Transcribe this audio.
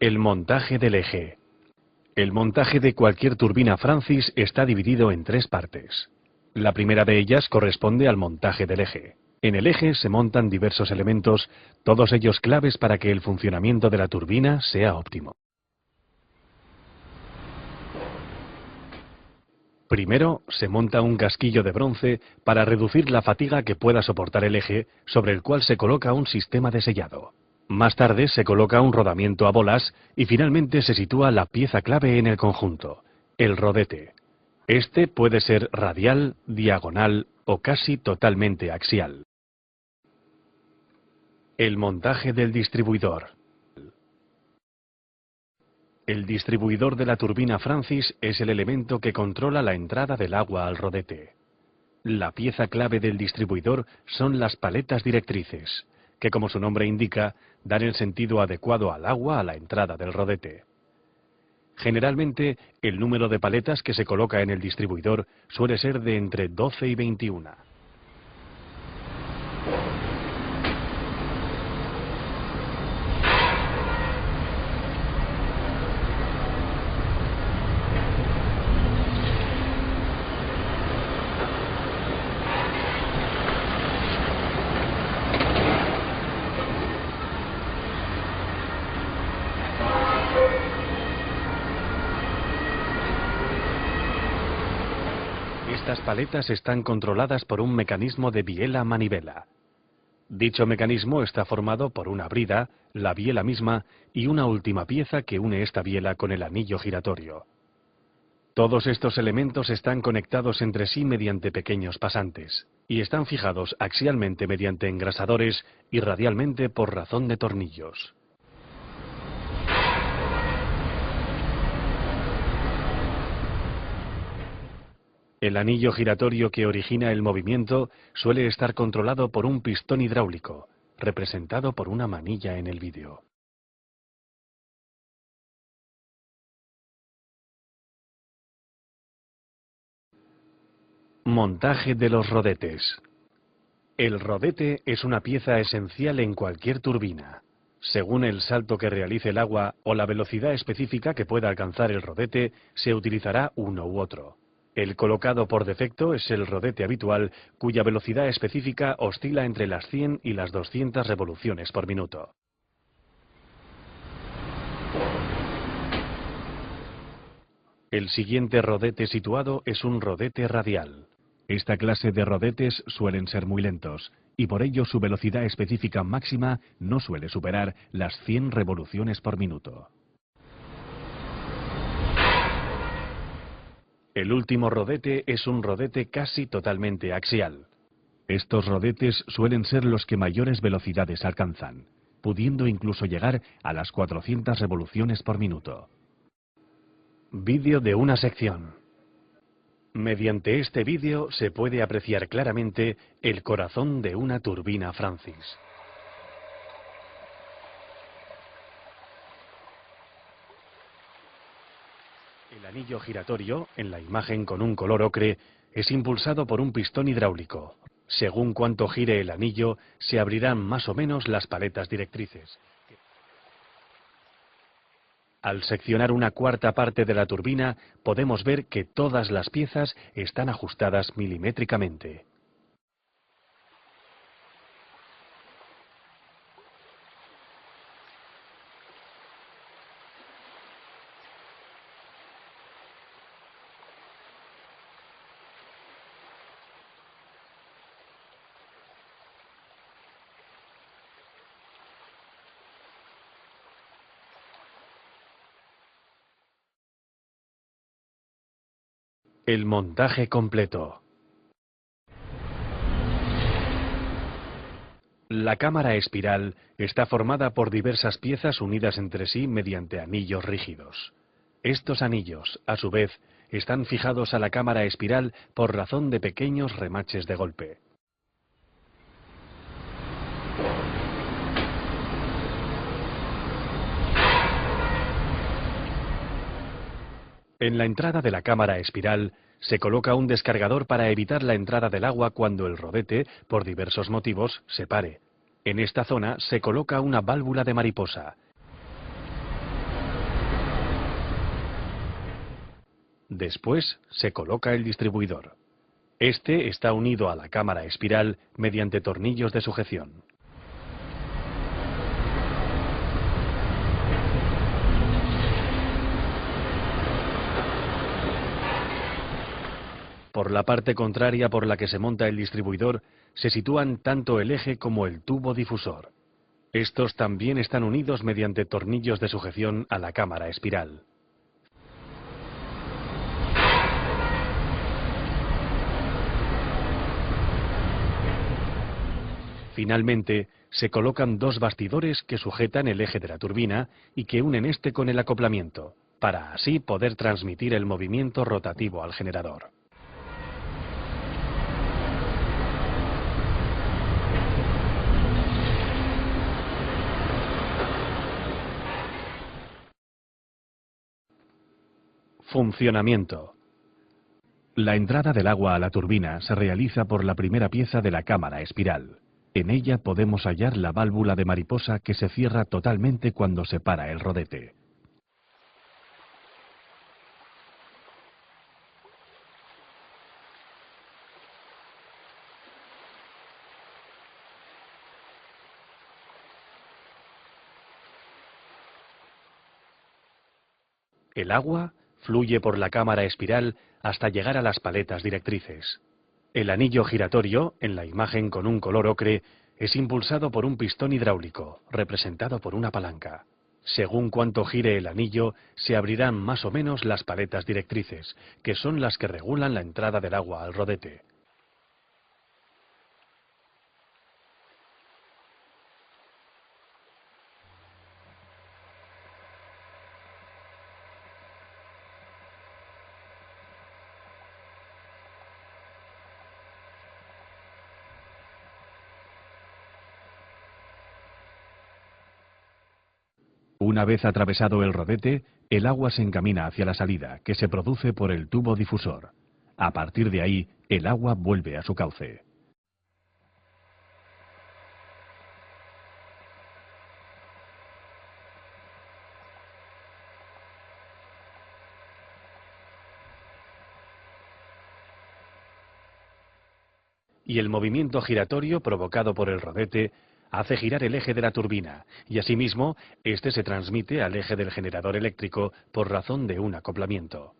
El montaje del eje. El montaje de cualquier turbina Francis está dividido en tres partes. La primera de ellas corresponde al montaje del eje. En el eje se montan diversos elementos, todos ellos claves para que el funcionamiento de la turbina sea óptimo. Primero, se monta un casquillo de bronce para reducir la fatiga que pueda soportar el eje, sobre el cual se coloca un sistema de sellado. Más tarde se coloca un rodamiento a bolas y finalmente se sitúa la pieza clave en el conjunto, el rodete. Este puede ser radial, diagonal o casi totalmente axial. El montaje del distribuidor. El distribuidor de la turbina Francis es el elemento que controla la entrada del agua al rodete. La pieza clave del distribuidor son las paletas directrices, que como su nombre indica, dan el sentido adecuado al agua a la entrada del rodete. Generalmente, el número de paletas que se coloca en el distribuidor suele ser de entre 12 y 21. Estas paletas están controladas por un mecanismo de biela-manivela. Dicho mecanismo está formado por una brida, la biela misma y una última pieza que une esta biela con el anillo giratorio. Todos estos elementos están conectados entre sí mediante pequeños pasantes y están fijados axialmente mediante engrasadores y radialmente por razón de tornillos. El anillo giratorio que origina el movimiento suele estar controlado por un pistón hidráulico, representado por una manilla en el vídeo. Montaje de los rodetes. El rodete es una pieza esencial en cualquier turbina. Según el salto que realice el agua o la velocidad específica que pueda alcanzar el rodete, se utilizará uno u otro. El colocado por defecto es el rodete habitual, cuya velocidad específica oscila entre las 100 y las 200 revoluciones por minuto. El siguiente rodete situado es un rodete radial. Esta clase de rodetes suelen ser muy lentos, y por ello su velocidad específica máxima no suele superar las 100 revoluciones por minuto. El último rodete es un rodete casi totalmente axial. Estos rodetes suelen ser los que mayores velocidades alcanzan, pudiendo incluso llegar a las 400 revoluciones por minuto. Vídeo de una sección. Mediante este vídeo se puede apreciar claramente el corazón de una turbina Francis. El anillo giratorio, en la imagen con un color ocre, es impulsado por un pistón hidráulico. Según cuánto gire el anillo, se abrirán más o menos las paletas directrices. Al seccionar una cuarta parte de la turbina, podemos ver que todas las piezas están ajustadas milimétricamente. El montaje completo. La cámara espiral está formada por diversas piezas unidas entre sí mediante anillos rígidos. Estos anillos, a su vez, están fijados a la cámara espiral por razón de pequeños remaches de golpe. En la entrada de la cámara espiral se coloca un descargador para evitar la entrada del agua cuando el rodete, por diversos motivos, se pare. En esta zona se coloca una válvula de mariposa. Después se coloca el distribuidor. Este está unido a la cámara espiral mediante tornillos de sujeción. Por la parte contraria por la que se monta el distribuidor se sitúan tanto el eje como el tubo difusor. Estos también están unidos mediante tornillos de sujeción a la cámara espiral. Finalmente, se colocan dos bastidores que sujetan el eje de la turbina y que unen este con el acoplamiento, para así poder transmitir el movimiento rotativo al generador. Funcionamiento. La entrada del agua a la turbina se realiza por la primera pieza de la cámara espiral. En ella podemos hallar la válvula de mariposa que se cierra totalmente cuando se para el rodete. El agua fluye por la cámara espiral hasta llegar a las paletas directrices. El anillo giratorio, en la imagen con un color ocre, es impulsado por un pistón hidráulico, representado por una palanca. Según cuánto gire el anillo, se abrirán más o menos las paletas directrices, que son las que regulan la entrada del agua al rodete. Una vez atravesado el rodete, el agua se encamina hacia la salida, que se produce por el tubo difusor. A partir de ahí, el agua vuelve a su cauce. Y el movimiento giratorio provocado por el rodete hace girar el eje de la turbina, y asimismo, este se transmite al eje del generador eléctrico por razón de un acoplamiento.